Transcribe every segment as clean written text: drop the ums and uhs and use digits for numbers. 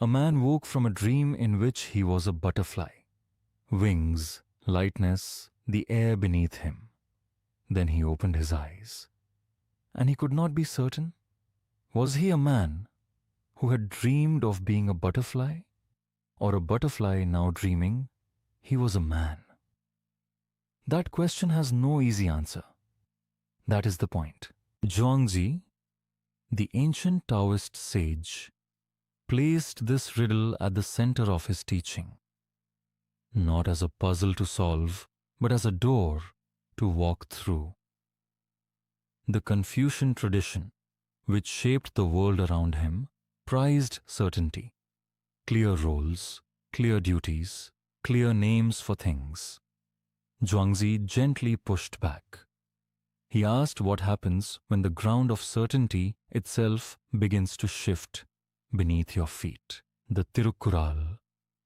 A man woke from a dream in which he was a butterfly. Wings, lightness, the air beneath him. Then he opened his eyes. And he could not be certain. Was he a man who had dreamed of being a butterfly? Or a butterfly now dreaming he was a man? That question has no easy answer. That is the point. Zhuangzi, the ancient Taoist sage, placed this riddle at the center of his teaching, not as a puzzle to solve, but as a door to walk through. The Confucian tradition, which shaped the world around him, prized certainty, clear roles, clear duties, clear names for things. Zhuangzi gently pushed back. He asked what happens when the ground of certainty itself begins to shift beneath your feet. The Tirukkural,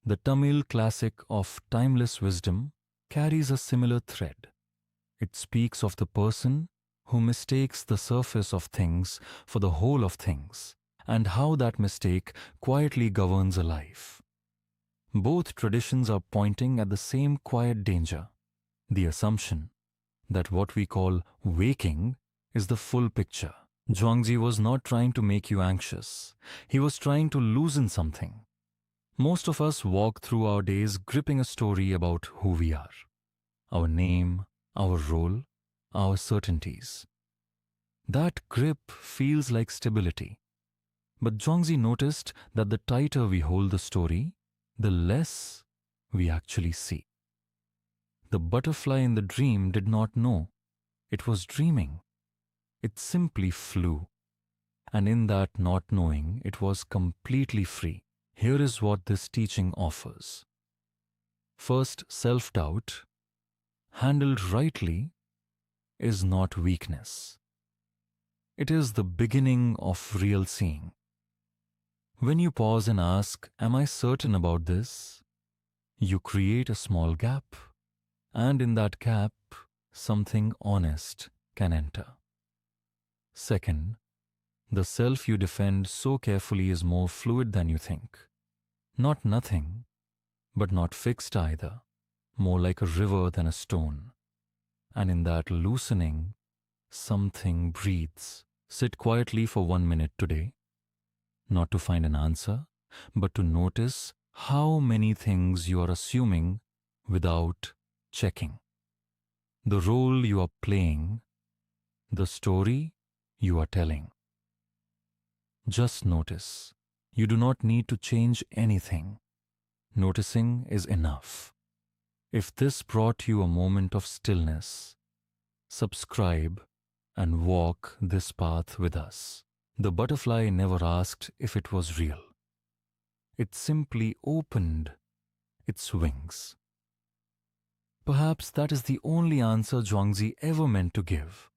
the Tamil classic of timeless wisdom, carries a similar thread. It speaks of the person who mistakes the surface of things for the whole of things, and how that mistake quietly governs a life. Both traditions are pointing at the same quiet danger, the assumption that what we call waking is the full picture. Zhuangzi was not trying to make you anxious. He was trying to loosen something. Most of us walk through our days gripping a story about who we are, our name, our role, our certainties. That grip feels like stability. But Zhuangzi noticed that the tighter we hold the story, the less we actually see. The butterfly in the dream did not know it was dreaming. It simply flew. And in that not knowing, it was completely free. Here is what this teaching offers. First, self-doubt, handled rightly, is not weakness. It is the beginning of real seeing. When you pause and ask, "Am I certain about this?" you create a small gap. And in that gap, something honest can enter. Second, the self you defend so carefully is more fluid than you think. Not nothing, but not fixed either, more like a river than a stone. And in that loosening, something breathes. Sit quietly for 1 minute today, not to find an answer, but to notice how many things you are assuming without checking. The role you are playing, the story you are telling. Just notice. You do not need to change anything. Noticing is enough. If this brought you a moment of stillness, subscribe and walk this path with us. The butterfly never asked if it was real. It simply opened its wings. Perhaps that is the only answer Zhuangzi ever meant to give.